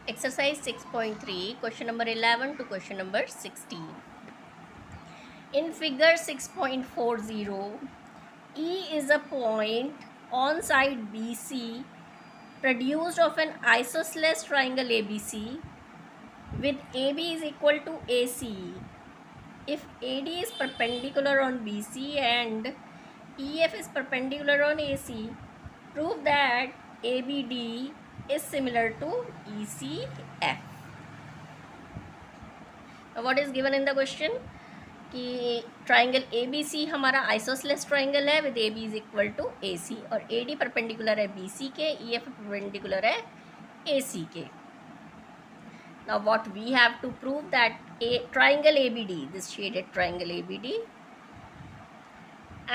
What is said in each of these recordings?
Exercise 6.3, question number 11 to question number 16. In figure 6.40, E is a point on side BC produced of an isosceles triangle ABC with AB is equal to AC. If AD is perpendicular on BC and EF is perpendicular on AC, prove that ABD is similar to ECF. What is given in the question कि triangle ABC हमारा isosceles triangle है with AB is equal to AC और AD perpendicular है BC के, EF perpendicular है AC के. Now what we have to prove that a triangle ABD, this shaded triangle ABD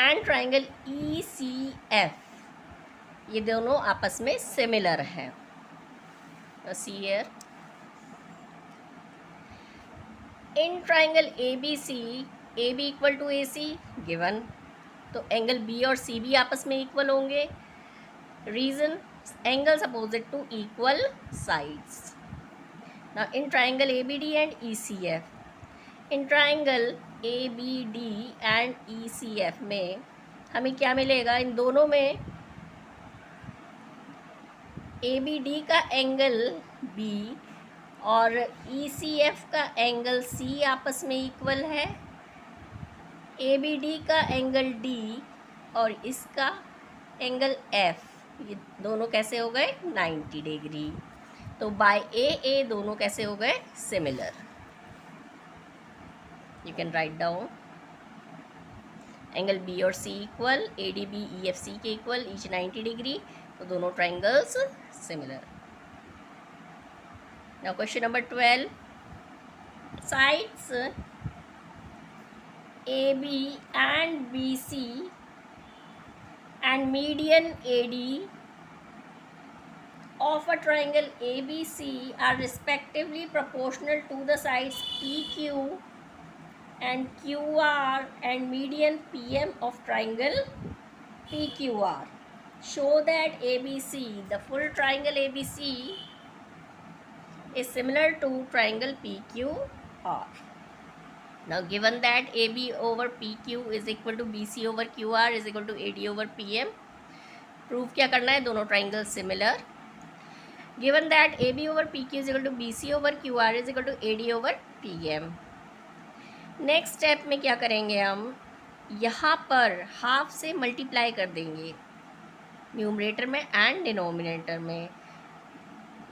and triangle ECF, ये दोनों आपस में सिमिलर हैं. See here, in triangle ABC, AB equal to AC given, तो angle B और CB आपस में equal होंगे. Reason, angles opposite to equal sides. Now in triangle ABD and ECF, in triangle ABD and ECF में हमें क्या मिलेगा? इन दोनों में ABD का एंगल B और ECF का एंगल C आपस में इक्वल है. ABD का एंगल D और इसका एंगल F, ये दोनों कैसे हो गए? 90 डिग्री. तो बाय ए दोनों कैसे हो गए? Similar. You can write down angle B और C equal, A D B E F C के इक्वल, ईच 90 डिग्री, तो दोनों triangles similar. Now question number 12, sides A B and B C and median A D of a triangle ABC are respectively proportional to the sides PQ and QR and median PM of triangle PQR. Show that ABC, the full triangle ABC, is similar to triangle PQR. Now given that AB over PQ is equal to BC over QR is equal to AD over PM, proof क्या करना है? दोनों triangles similar. Given that AB over PQ is equal to BC over QR is equal to AD over PM. Next step में क्या करेंगे? हम यहाँ पर हाफ से मल्टीप्लाई कर देंगे न्यूमरेटर में एंड डिनोमिनेटर में,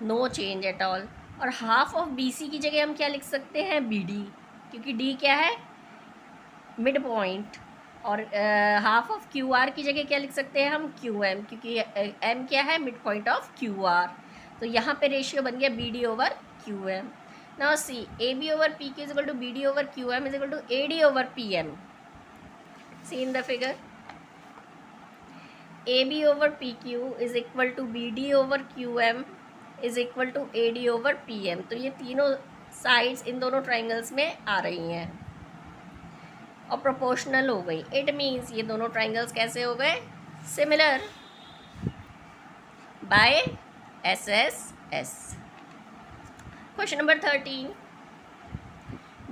नो चेंज एट ऑल. और हाफ ऑफ BC की जगह हम क्या लिख सकते हैं? BD, क्योंकि D क्या है? Mid point. और हाफ ऑफ QR की जगह क्या लिख सकते हैं हम? QM, क्योंकि M क्या है? Mid point of QR. तो यहाँ पे रेशियो बन गया BD over QM. Now see, AB over PQ is equal to BD over QM is equal to AD over PM. See in the figure, AB over PQ is equal to BD over QM is equal to AD over PM. तो ये तीनों sides in दोनों triangles में आ रही हैं और proportional हो गई. इट मीन्स ये दोनों ट्राइंगल्स कैसे हो गए? Similar bye SSS. Question number 13.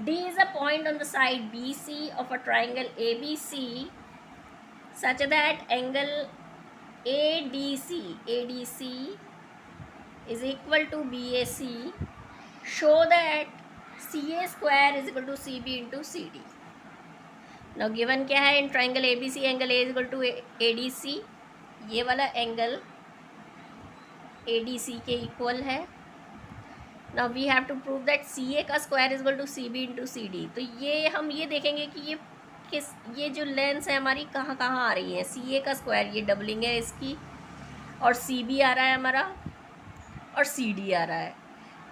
D is a point on the side BC of a triangle ABC such that angle ADC is equal to BAC. Show that CA square is equal to CB into CD. Now given क्या है? in triangle ABC angle A is equal to ADC. ये वाला angle ADC के equal है. Now we have to prove that CA का square is equal to CB into CD. तो ये हम ये देखेंगे कि ये जो लेंस है हमारी कहाँ कहाँ आ रही है. CA का स्क्वायर, ये डबलिंग है इसकी, और CB आ रहा है हमारा, और CD आ रहा है.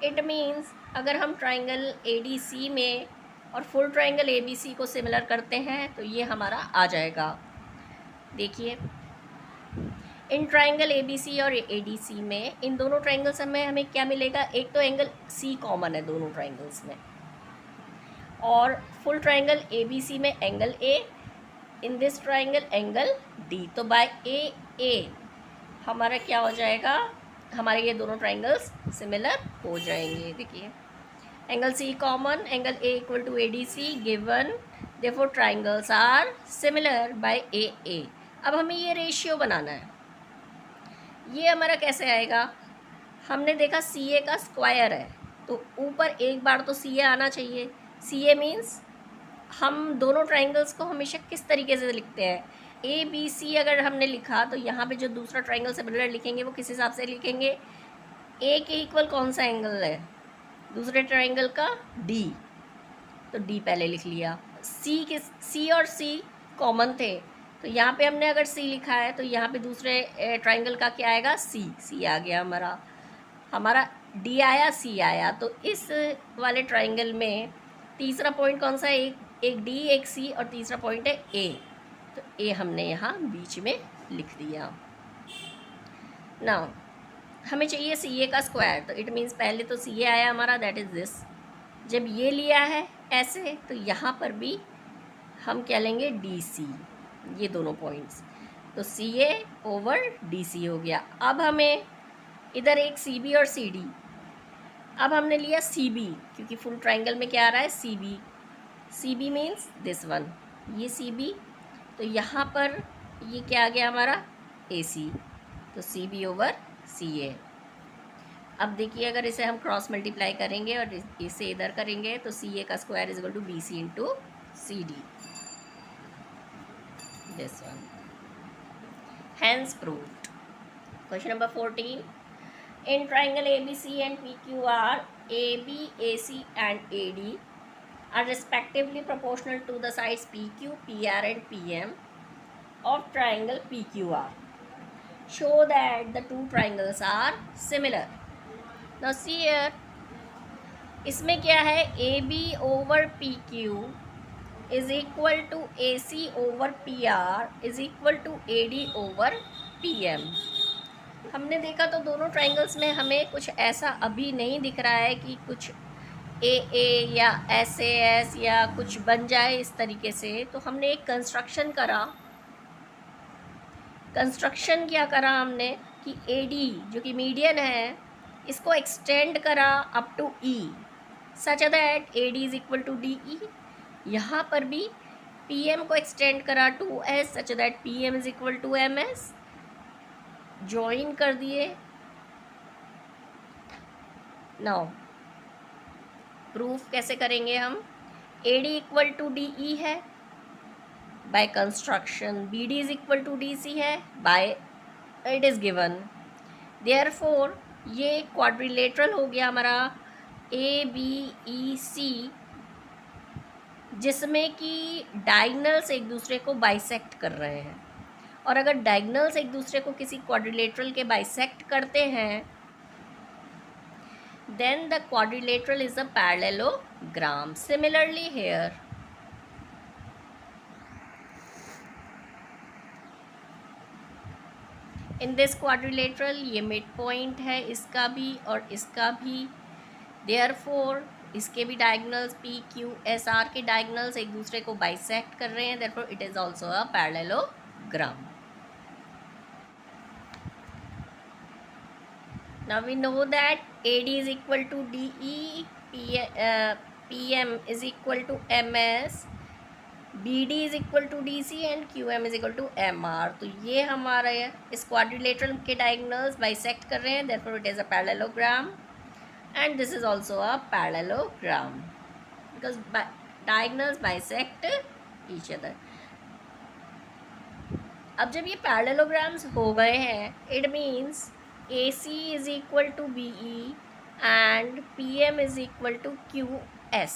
इट मीन्स अगर हम ट्राइंगल ADC में और फुल ट्राइंगल ABC को सिमिलर करते हैं तो ये हमारा आ जाएगा. देखिए, इन ट्राइंगल ABC और ADC में, इन दोनों ट्राइंगल्स में हमें क्या मिलेगा? एक तो एंगल C कॉमन है दोनों ट्राइंगल्स में, और फुल ट्राइंगल ABC में angle A, in this triangle angle D. तो बाय AA हमारा क्या हो जाएगा? हमारे ये दोनों ट्राइंगल्स सिमिलर हो जाएंगे। देखिए angle C common, angle A equal to A D C given, therefore triangles are similar by A A. अब हमें ये रेशियो बनाना है। ये हमारा कैसे आएगा, हमने देखा सी ए का स्क्वायर है तो ऊपर एक बार तो सी ए आना चाहिए। सी ए मीन्स हम दोनों ट्राइंगल्स को हमेशा किस तरीके से लिखते हैं, ए बी सी अगर हमने लिखा तो यहाँ पे जो दूसरा ट्राइंगल सिमिलर लिखेंगे वो किस हिसाब से लिखेंगे, ए के इक्वल कौन सा एंगल है दूसरे ट्राइंगल का, डी, तो डी पहले लिख लिया। सी और सी कॉमन थे तो यहाँ पे हमने अगर सी लिखा है तो यहाँ पे दूसरे ट्राइंगल का क्या आएगा, सी आ गया हमारा डी आया, सी आया। तो इस वाले ट्राइंगल में तीसरा पॉइंट कौन सा है, एक डी एक सी और तीसरा पॉइंट है ए, तो ए हमने यहाँ बीच में लिख दिया। नाउ हमें चाहिए सी ए का स्क्वायर, तो इट मीन्स पहले तो सी ए आया हमारा, दैट इज़ दिस। जब ये लिया है ऐसे तो यहाँ पर भी हम क्या लेंगे, डी सी, ये दोनों पॉइंट्स, तो सी ए ओवर डी सी हो गया। अब हमें इधर एक सी बी और सी डी, अब हमने लिया सी बी क्योंकि फुल ट्राइंगल में क्या आ रहा है, C B. C B means this one, ये सी बी, तो यहाँ पर ये क्या आ गया हमारा, ए सी, तो सी बी ओवर सी ए। अब देखिए अगर इसे हम क्रॉस मल्टीप्लाई करेंगे और इसे इधर करेंगे तो सी ए का square is equal to B C into C D, this one, hence proved. Question number 14, in triangle ABC and PQR, AB, AC and AD are respectively proportional to the sides PQ, PR and PM of triangle PQR. Show that the two triangles are similar. Now see here, इसमें क्या है, AB over PQ is equal to AC over PR is equal to AD over PM. हमने देखा तो दोनों triangles में हमें कुछ ऐसा अभी नहीं दिख रहा है कि कुछ ए या एस या कुछ बन जाए इस तरीके से, तो हमने एक कंस्ट्रक्शन करा। कंस्ट्रक्शन क्या करा हमने कि ए डी जो कि मीडियन है इसको एक्सटेंड करा up to E such that A D is equal to D E. यहाँ पर भी पी एम को एक्सटेंड करा to S such that P M is equal to M S, join कर दिए। नाउ प्रूफ कैसे करेंगे हम, A D equal to D E है by construction, B D is equal to D C है by it is given, therefore ये quadrilateral हो गया हमारा ए बी ई सी, जिसमें कि डायगनल्स एक दूसरे को बाइसेक्ट कर रहे हैं। और अगर डायगनल्स एक दूसरे को किसी क्वाड्रिलेटरल के बाइसेक्ट करते हैं then the quadrilateral is a parallelogram. Similarly here in this quadrilateral ये मिड पॉइंट है इसका भी और इसका भी, देयरफॉर इसके भी diagonals P Q S R के डायगनल्स एक दूसरे को बाइसेक्ट कर रहे हैं, therefore it is also a parallelogram. Now we know that AD is equal to DE, PM is equal to MS, BD is equal to DC and QM is equal to MR। तो ये हमारा इस quadrilateral के diagonals bisect कर रहे हैं, therefore it is a parallelogram and this is also a parallelogram because diagonals bisect each other। अब जब ये पैरेललोग्राम्स हो गए हैं it means AC is equal to BE and PM is equal to QS.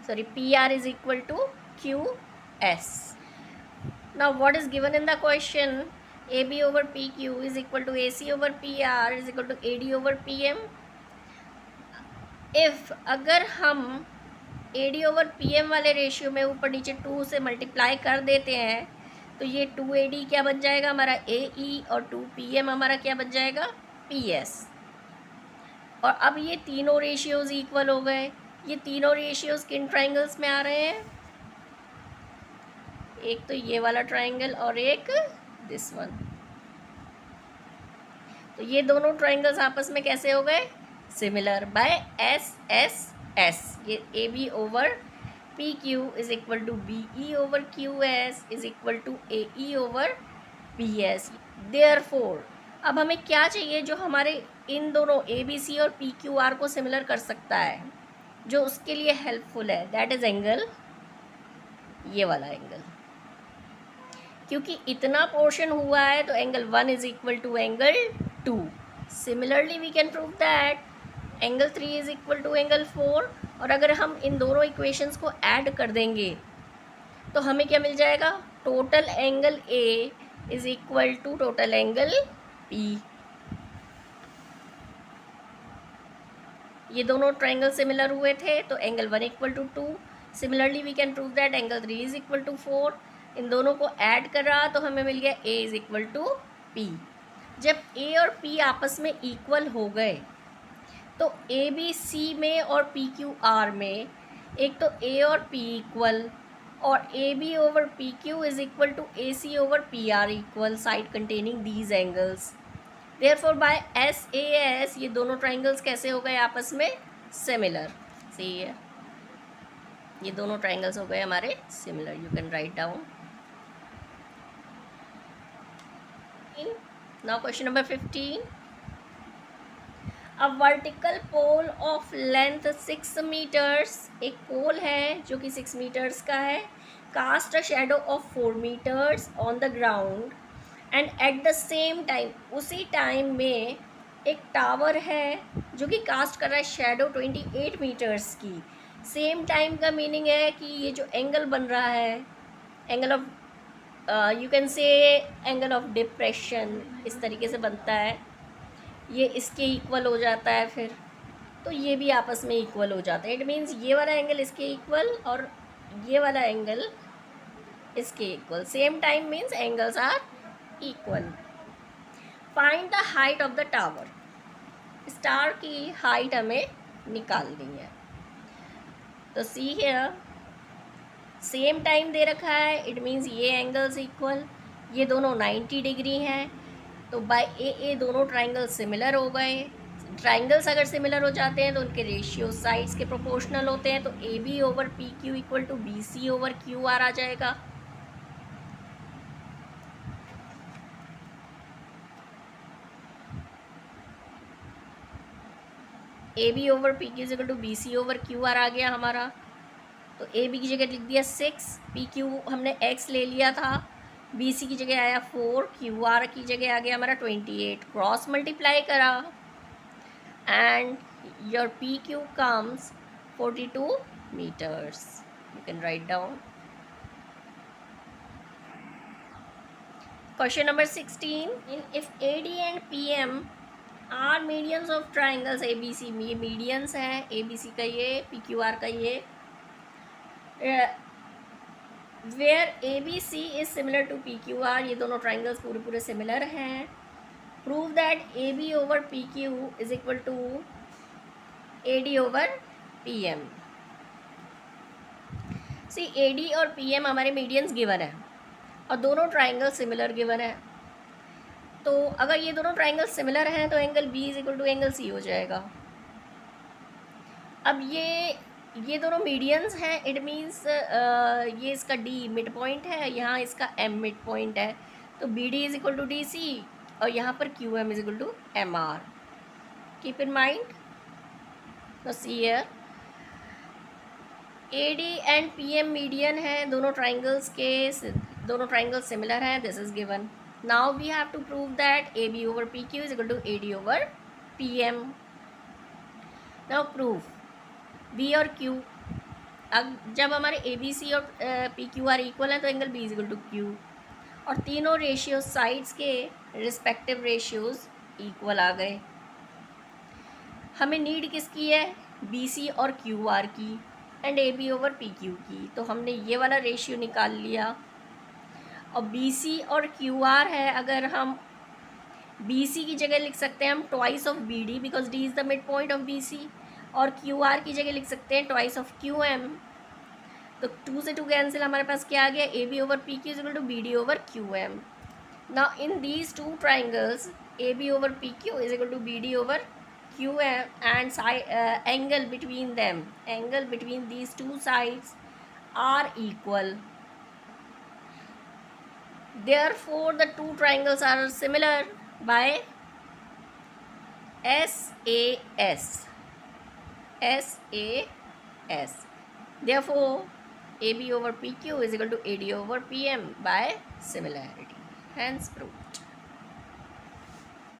Sorry, PR is equal to QS. Now what is given in the question? AB over PQ is equal to AC over PR is equal to AD over PM. If अगर हम AD over PM वाले ratio में ऊपर नीचे 2 से multiply कर देते हैं तो ये 2AD क्या बन जाएगा हमारा AE और 2PM हमारा क्या बन जाएगा PS। और अब ये तीनों रेशियोज़ इक्वल हो गए। ये तीनों रेशियोज़ किन ट्राइंगल्स में आ रहे हैं, एक तो ये वाला ट्राइंगल और एक दिस वन। तो ये दोनों ट्राइंगल्स आपस में कैसे हो गए? Similar by S S S. ये A B over P Q is equal to B E over Q S is equal to A E over P S. Therefore अब हमें क्या चाहिए जो हमारे इन दोनों ए बी सी और पी क्यू आर को सिमिलर कर सकता है, जो उसके लिए हेल्पफुल है, दैट इज एंगल, ये वाला एंगल। क्योंकि इतना पोर्शन हुआ है तो angle 1 is equal to angle 2। Similarly we can prove that angle 3 is equal to angle 4। और अगर हम इन दोनों इक्वेशंस को ऐड कर देंगे तो हमें क्या मिल जाएगा? Total angle A is equal to total angle P. ये दोनों ट्राइंगल सिमिलर हुए थे तो angle 1 equal to 2। Similarly we can prove that angle 3 is equal to 4। इन दोनों को ऐड कर रहा तो हमें मिल गया A is equal to P. जब ए और पी आपस में इक्वल हो गए तो ए बी सी में और पी क्यू आर में एक तो ए और पी इक्वल और A B over P Q is equal to A C over P R equal side containing these angles. Therefore by S A S ये दोनों ट्राइंगल्स कैसे हो गए आपस में? सिमिलर। सी है, ये दोनों ट्राइंगल्स हो गए हमारे similar. You can write down. Now question number 15. A vertical pole of length 6 meters, एक पोल है जो कि 6 meters का है, cast a shadow of 4 meters on the ground and at the same time उसी टाइम में एक टावर है जो कि कास्ट कर रहा है शेडो 28 meters की। सेम टाइम का मीनिंग है कि ये जो एंगल बन रहा है, angle of you can say angle of depression, इस तरीके से बनता है, ये इसके इक्वल हो जाता है फिर, तो ये भी आपस में इक्वल हो जाता है। इट मीन्स ये वाला एंगल इसके इक्वल और ये वाला एंगल इसके इक्वल। Same time means angles are equal. Find the height of the tower. Star की हाइट हमें निकालनी है। तो सी हियर सेम टाइम दे रखा है, इट मीन्स ये एंगल्स इक्वल, ये दोनों 90 डिग्री हैं, तो बाय ए दोनों ट्राइंगल सिमिलर हो गए। ट्राइंगल्स अगर सिमिलर हो जाते हैं तो उनके रेशियो साइड्स के प्रोपोर्शनल होते हैं, तो A B over P Q equal to B C over Q R आ जाएगा। A B over P Q equal to B C over Q R आ गया हमारा। तो ए बी की जगह लिख दिया 6, पी क्यू हमने x ले लिया था, बी सी की जगह आया 4, क्यू आर की जगह आ गया हमारा 28। क्रॉस मल्टीप्लाई करा and your P Q comes 42 meters। You can write down. Question number 16। If A D and P M are medians of triangles A B C, ये medians है ए बी सी का, ये P Q R का, ये where A B C is similar to P Q R, ये दोनों triangles पूरे similar हैं। Prove that A B over P Q is equal to A D over P M. See A D और P M हमारे medians given है और दोनों triangle similar given है। तो अगर ये दोनों ट्राइंगल सिमिलर हैं तो angle B is equal to angle C हो जाएगा। अब ये दोनों मीडियंस हैं, इट मीन्स ये इसका डी मिड पॉइंट है, यहाँ इसका एम मिड पॉइंट है, तो B D is equal to D C और यहाँ पर Q M is equal to M R. Keep in mind. तो see here A D and P M median है, दोनों ट्राइंगल्स सिमिलर हैं, this is given. Now we have to prove that A B over P Q is equal to A D over P M. Now proof B और Q, अब जब हमारे ए B C और P Q are equal हैं तो angle B is equal to Q, और तीनों ratios sides के रिस्पेक्टिव रेशियोज इक्वल आ गए। हमें नीड किसकी है? बी सी और क्यू आर की and A B over P Q की, तो हमने ये वाला रेशियो निकाल लिया। और बी सी और क्यू आर है, अगर हम बी सी की जगह लिख सकते हैं हम twice of B D, because D is the mid point of B C, और क्यू आर की जगह लिख सकते हैं ट्वाइस ऑफ क्यू एम। तो 2 से 2 कैंसिल, हमारे पास क्या आ गया? A B over P Q is equal to B D over Q M. Now in these two triangles, AB over PQ is equal to BD over QM, and angle between them, angle between these two sides are equal. Therefore, the two triangles are similar by SAS. SAS. Therefore, AB over PQ is equal to AD over PM by similarity. Hence proved.